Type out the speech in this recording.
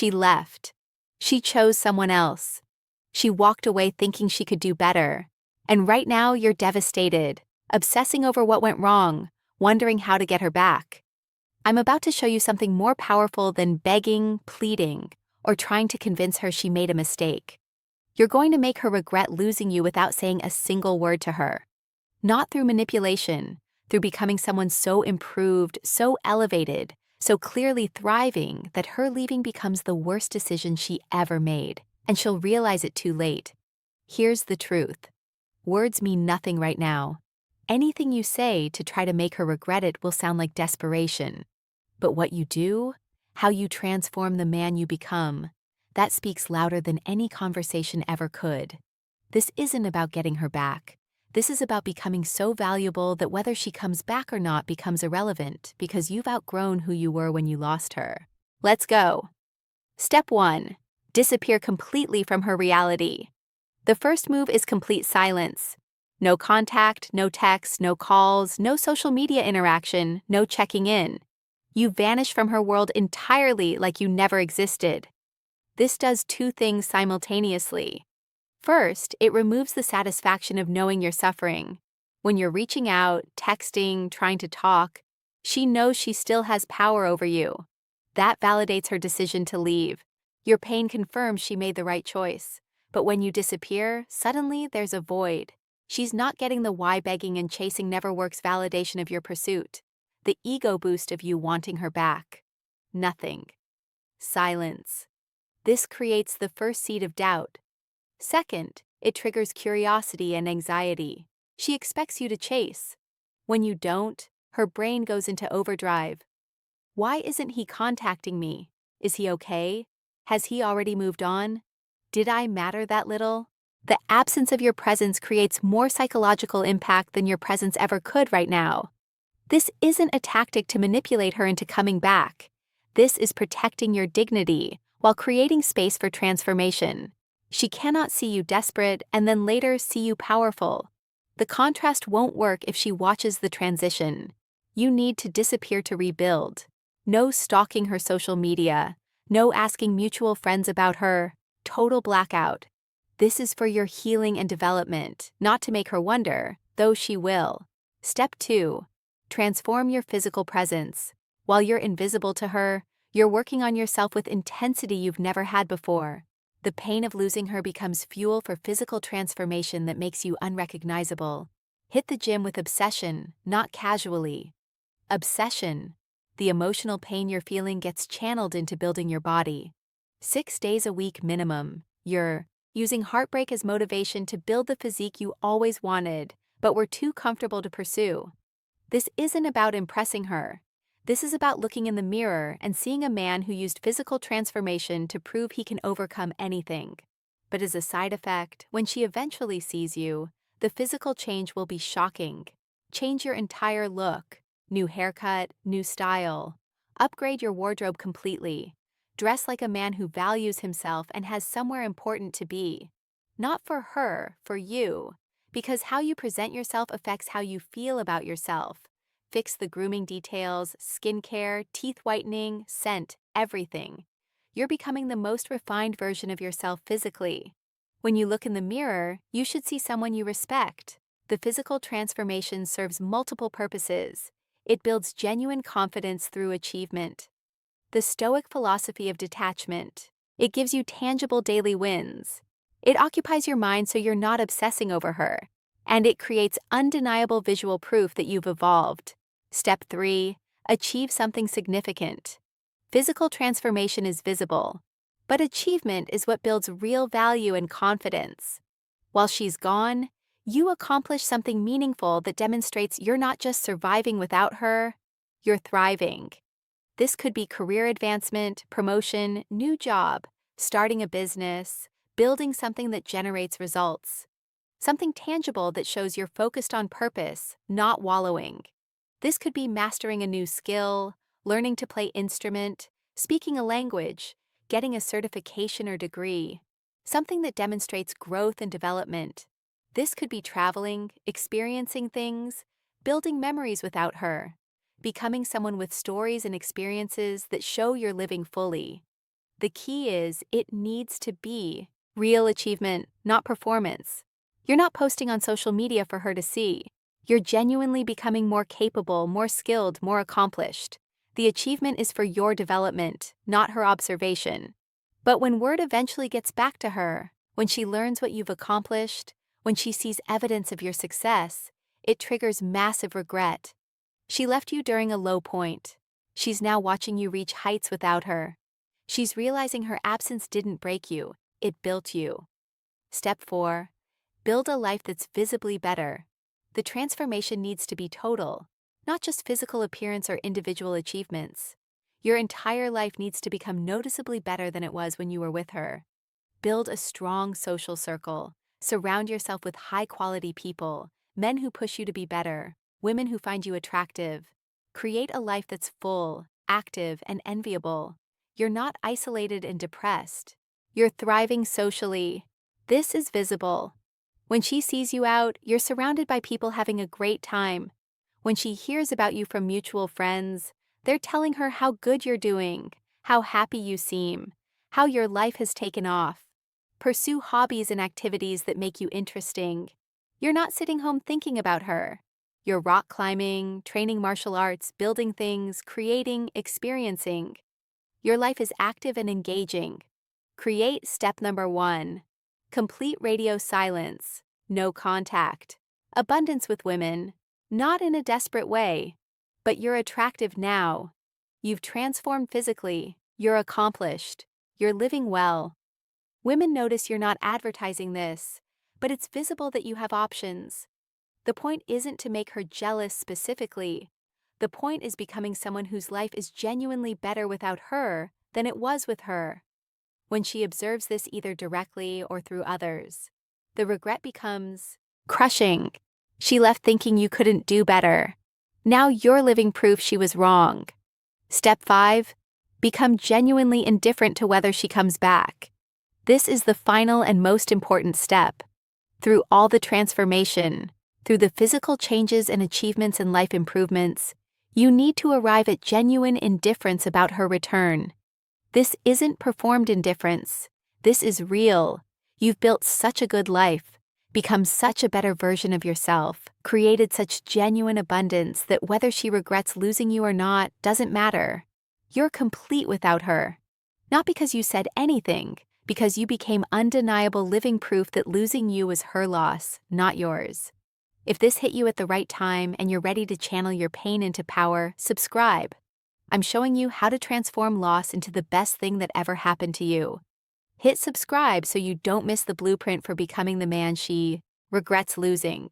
She left. She chose someone else. She walked away thinking she could do better. And right now you're devastated, obsessing over what went wrong, wondering how to get her back. I'm about to show you something more powerful than begging, pleading, or trying to convince her she made a mistake. You're going to make her regret losing you without saying a single word to her. Not through manipulation, through becoming someone so improved, so elevated, so clearly thriving that her leaving becomes the worst decision she ever made, and she'll realize it too late. Here's the truth. Words mean nothing right now. Anything you say to try to make her regret it will sound like desperation. But what you do, how you transform the man you become, that speaks louder than any conversation ever could. This isn't about getting her back. This is about becoming so valuable that whether she comes back or not becomes irrelevant because you've outgrown who you were when you lost her. Let's go. Step 1. Disappear completely from her reality. The first move is complete silence. No contact, no texts, no calls, no social media interaction, no checking in. You vanish from her world entirely like you never existed. This does two things simultaneously. First, it removes the satisfaction of knowing you're suffering. When you're reaching out, texting, trying to talk, she knows she still has power over you. That validates her decision to leave. Your pain confirms she made the right choice. But when you disappear, suddenly there's a void. She's not getting the why begging and chasing never works validation of your pursuit, the ego boost of you wanting her back. Nothing. Silence. This creates the first seed of doubt. Second, it triggers curiosity and anxiety. She expects you to chase. When you don't, her brain goes into overdrive. Why isn't he contacting me? Is he okay? Has he already moved on? Did I matter that little? The absence of your presence creates more psychological impact than your presence ever could right now. This isn't a tactic to manipulate her into coming back. This is protecting your dignity while creating space for transformation. She cannot see you desperate and then later see you powerful. The contrast won't work if she watches the transition. You need to disappear to rebuild. No stalking her social media. No asking mutual friends about her. Total blackout. This is for your healing and development, not to make her wonder, though she will. Step 2. Transform your physical presence. While you're invisible to her, you're working on yourself with intensity you've never had before. The pain of losing her becomes fuel for physical transformation that makes you unrecognizable. Hit the gym with obsession, not casually. Obsession. The emotional pain you're feeling gets channeled into building your body. 6 days a week minimum. You're using heartbreak as motivation to build the physique you always wanted, but were too comfortable to pursue. This isn't about impressing her. This is about looking in the mirror and seeing a man who used physical transformation to prove he can overcome anything. But as a side effect, when she eventually sees you, the physical change will be shocking. Change your entire look. New haircut, new style. Upgrade your wardrobe completely. Dress like a man who values himself and has somewhere important to be. Not for her, for you. Because how you present yourself affects how you feel about yourself. Fix the grooming details, skincare, teeth whitening, scent, everything. You're becoming the most refined version of yourself physically. When you look in the mirror, you should see someone you respect. The physical transformation serves multiple purposes. It builds genuine confidence through achievement. The Stoic philosophy of detachment. It gives you tangible daily wins. It occupies your mind so you're not obsessing over her. And it creates undeniable visual proof that you've evolved. Step 3. Achieve something significant. Physical transformation is visible, but achievement is what builds real value and confidence. While she's gone, you accomplish something meaningful that demonstrates you're not just surviving without her, you're thriving. This could be career advancement, promotion, new job, starting a business, building something that generates results. Something tangible that shows you're focused on purpose, not wallowing. This could be mastering a new skill, learning to play instrument, speaking a language, getting a certification or degree. Something that demonstrates growth and development. This could be traveling, experiencing things, building memories without her. Becoming someone with stories and experiences that show you're living fully. The key is it needs to be real achievement, not performance. You're not posting on social media for her to see. You're genuinely becoming more capable, more skilled, more accomplished. The achievement is for your development, not her observation. But when word eventually gets back to her, when she learns what you've accomplished, when she sees evidence of your success, it triggers massive regret. She left you during a low point. She's now watching you reach heights without her. She's realizing her absence didn't break you, it built you. Step 4. Build a life that's visibly better. The transformation needs to be total, not just physical appearance or individual achievements. Your entire life needs to become noticeably better than it was when you were with her. Build a strong social circle. Surround yourself with high-quality people, men who push you to be better, women who find you attractive. Create a life that's full, active, and enviable. You're not isolated and depressed. You're thriving socially. This is visible. When she sees you out, you're surrounded by people having a great time. When she hears about you from mutual friends, they're telling her how good you're doing, how happy you seem, how your life has taken off. Pursue hobbies and activities that make you interesting. You're not sitting home thinking about her. You're rock climbing, training martial arts, building things, creating, experiencing. Your life is active and engaging. Create step number 1. Complete radio silence, no contact. Abundance with women, not in a desperate way. But you're attractive now. You've transformed physically. You're accomplished. You're living well. Women notice you're not advertising this, but it's visible that you have options. The point isn't to make her jealous specifically. The point is becoming someone whose life is genuinely better without her than it was with her. When she observes this either directly or through others, the regret becomes crushing. She left thinking you couldn't do better. Now you're living proof she was wrong. Step 5. Become genuinely indifferent to whether she comes back. This is the final and most important step. Through all the transformation, through the physical changes and achievements and life improvements, you need to arrive at genuine indifference about her return. This isn't performed indifference. This is real. You've built such a good life, become such a better version of yourself, created such genuine abundance that whether she regrets losing you or not doesn't matter. You're complete without her. Not because you said anything, because you became undeniable living proof that losing you was her loss, not yours. If this hit you at the right time and you're ready to channel your pain into power, subscribe. I'm showing you how to transform loss into the best thing that ever happened to you. Hit subscribe so you don't miss the blueprint for becoming the man she regrets losing.